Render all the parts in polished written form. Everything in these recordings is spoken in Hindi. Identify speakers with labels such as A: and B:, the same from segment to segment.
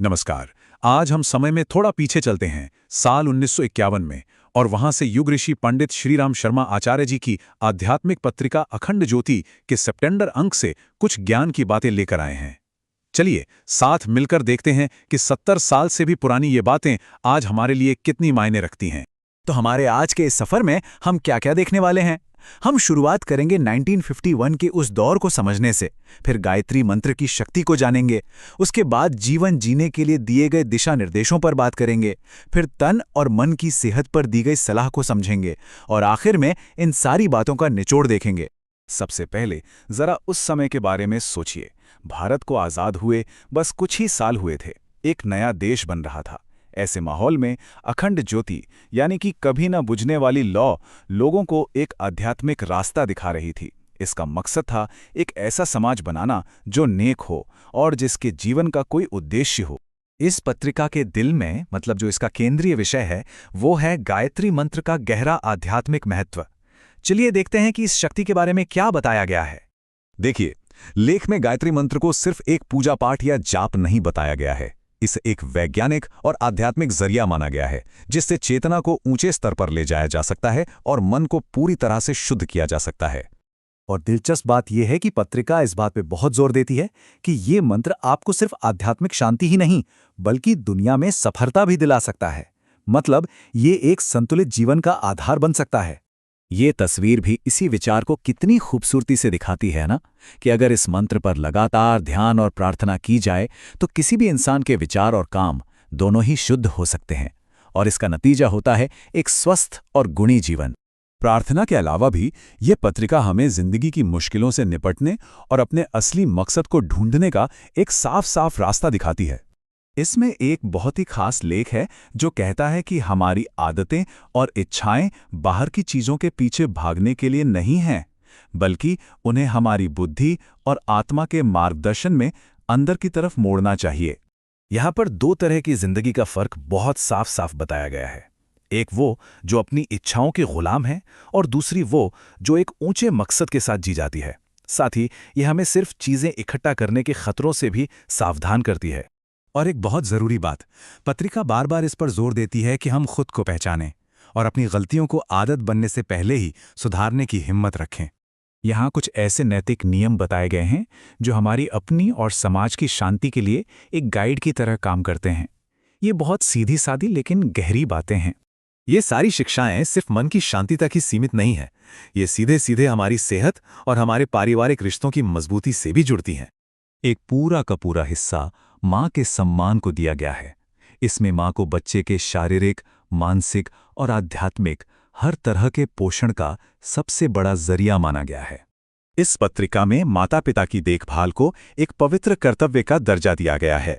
A: नमस्कार। आज हम समय में थोड़ा पीछे चलते हैं, साल 1951 में, और वहां से युग ऋषि पंडित श्रीराम शर्मा आचार्य जी की आध्यात्मिक पत्रिका अखंड ज्योति के सितंबर अंक से कुछ ज्ञान की बातें लेकर आए हैं। चलिए साथ मिलकर देखते हैं कि 70 साल से भी पुरानी ये बातें आज हमारे लिए कितनी मायने रखती हैं।
B: तो हमारे आज के इस सफर में हम क्या-क्या देखने वाले हैं? हम शुरुआत करेंगे 1951 के उस दौर को समझने से, फिर गायत्री मंत्र की शक्ति को जानेंगे, उसके बाद जीवन जीने के लिए दिए गए दिशा निर्देशों पर बात करेंगे, फिर तन और मन की सेहत पर दी गई सलाह को समझेंगे और आखिर में इन सारी बातों का निचोड़ देखेंगे। सबसे पहले जरा उस समय के बारे में सोचिए। भारत को आज़ाद हुए बस कुछ ही साल हुए थे, एक नया देश बन रहा था। ऐसे माहौल में अखंड ज्योति यानी कि कभी न बुझने वाली लौ लोगों को एक आध्यात्मिक रास्ता दिखा रही थी। इसका मकसद था एक ऐसा समाज बनाना जो नेक हो और जिसके जीवन का कोई उद्देश्य हो। इस पत्रिका के दिल में, मतलब जो इसका केंद्रीय विषय है, वो है गायत्री मंत्र का गहरा आध्यात्मिक महत्व। चलिए देखते हैं कि इस शक्ति के बारे में क्या बताया गया है।
C: देखिए, लेख में गायत्री मंत्र को सिर्फ एक पूजा पाठ या जाप नहीं बताया गया है। इसे एक वैज्ञानिक और आध्यात्मिक जरिया माना गया है, जिससे चेतना को ऊंचे स्तर पर ले जाया जा सकता है और मन को पूरी तरह से शुद्ध किया जा सकता है।
B: और दिलचस्प बात यह है कि पत्रिका इस बात पे बहुत जोर देती है कि ये मंत्र आपको सिर्फ आध्यात्मिक शांति ही नहीं, बल्कि दुनिया में सफलता भी दिला सकता है। मतलब ये एक संतुलित जीवन का आधार बन सकता है। ये तस्वीर भी इसी विचार को कितनी खूबसूरती से दिखाती है ना, कि अगर इस मंत्र पर लगातार ध्यान और प्रार्थना की जाए तो किसी भी इंसान के विचार और काम दोनों ही शुद्ध हो सकते हैं, और इसका नतीजा होता है एक स्वस्थ और गुणी जीवन।
C: प्रार्थना के अलावा भी ये पत्रिका हमें जिंदगी की मुश्किलों से निपटने और अपने असली मकसद को ढूंढने का एक साफ साफ रास्ता दिखाती है। इसमें एक बहुत ही खास लेख है जो कहता है कि हमारी आदतें और इच्छाएं बाहर की चीजों के पीछे भागने के लिए नहीं हैं, बल्कि उन्हें हमारी बुद्धि और आत्मा के मार्गदर्शन में अंदर की तरफ मोड़ना चाहिए।
B: यहाँ पर दो तरह की जिंदगी का फर्क बहुत साफ साफ बताया गया है। एक वो जो अपनी इच्छाओं के गुलाम है, और दूसरी वो जो एक ऊंचे मकसद के साथ जी जाती है। साथ ही यह हमें सिर्फ चीजें इकट्ठा करने के खतरों से भी सावधान करती है।
C: और एक बहुत ज़रूरी बात, पत्रिका बार बार इस पर जोर देती है कि हम खुद को पहचानें और अपनी गलतियों को आदत बनने से पहले ही सुधारने की हिम्मत रखें।
B: यहाँ कुछ ऐसे नैतिक नियम बताए गए हैं जो हमारी अपनी और समाज की शांति के लिए एक गाइड की तरह काम करते हैं। ये बहुत सीधी सादी लेकिन गहरी बातें हैं।
C: ये सारी शिक्षाएं सिर्फ मन की शांति तक ही सीमित नहीं है, ये सीधे सीधे हमारी सेहत और हमारे पारिवारिक रिश्तों की मजबूती से भी जुड़ती हैं। एक पूरा का पूरा हिस्सा माँ के सम्मान को दिया गया है। इसमें माँ को बच्चे के शारीरिक, मानसिक और आध्यात्मिक हर तरह के पोषण का सबसे बड़ा जरिया माना गया है। इस पत्रिका में माता पिता की देखभाल को एक पवित्र कर्तव्य का दर्जा दिया गया है।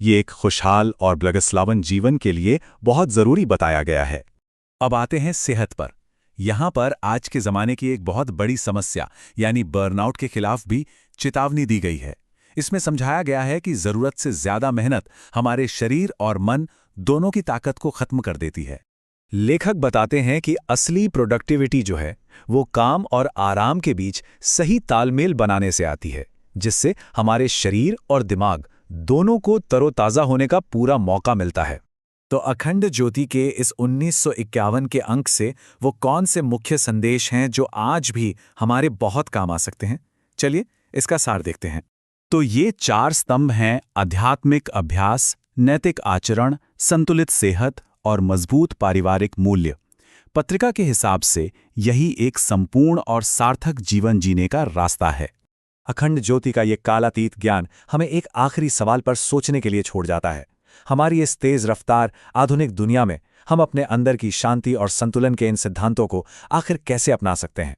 C: ये एक खुशहाल और ब्लगस्लावन जीवन के लिए बहुत जरूरी बताया गया है।
B: अब आते हैं सेहत पर। यहाँ पर आज के ज़माने की एक बहुत बड़ी समस्या यानी बर्नआउट के खिलाफ भी चेतावनी दी गई है। इसमें समझाया गया है कि ज़रूरत से ज़्यादा मेहनत हमारे शरीर और मन दोनों की ताकत को ख़त्म कर देती है। लेखक बताते हैं कि असली प्रोडक्टिविटी जो है वो काम और आराम के बीच सही तालमेल बनाने से आती है, जिससे हमारे शरीर और दिमाग दोनों को तरोताज़ा होने का पूरा मौका मिलता है। तो अखंड ज्योति के इस 1951 के अंक से वो कौन से मुख्य संदेश हैं जो आज भी हमारे बहुत काम आ सकते हैं? चलिए इसका सार देखते हैं। तो ये 4 स्तंभ हैं: आध्यात्मिक अभ्यास, नैतिक आचरण, संतुलित सेहत और मजबूत पारिवारिक मूल्य। पत्रिका के हिसाब से यही एक संपूर्ण और सार्थक जीवन जीने का रास्ता है। अखंड ज्योति का ये कालातीत ज्ञान हमें एक आखिरी सवाल पर सोचने के लिए छोड़ जाता है। हमारी इस तेज रफ्तार आधुनिक दुनिया में हम अपने अंदर की शांति और संतुलन के इन सिद्धांतों को आखिर कैसे अपना सकते हैं?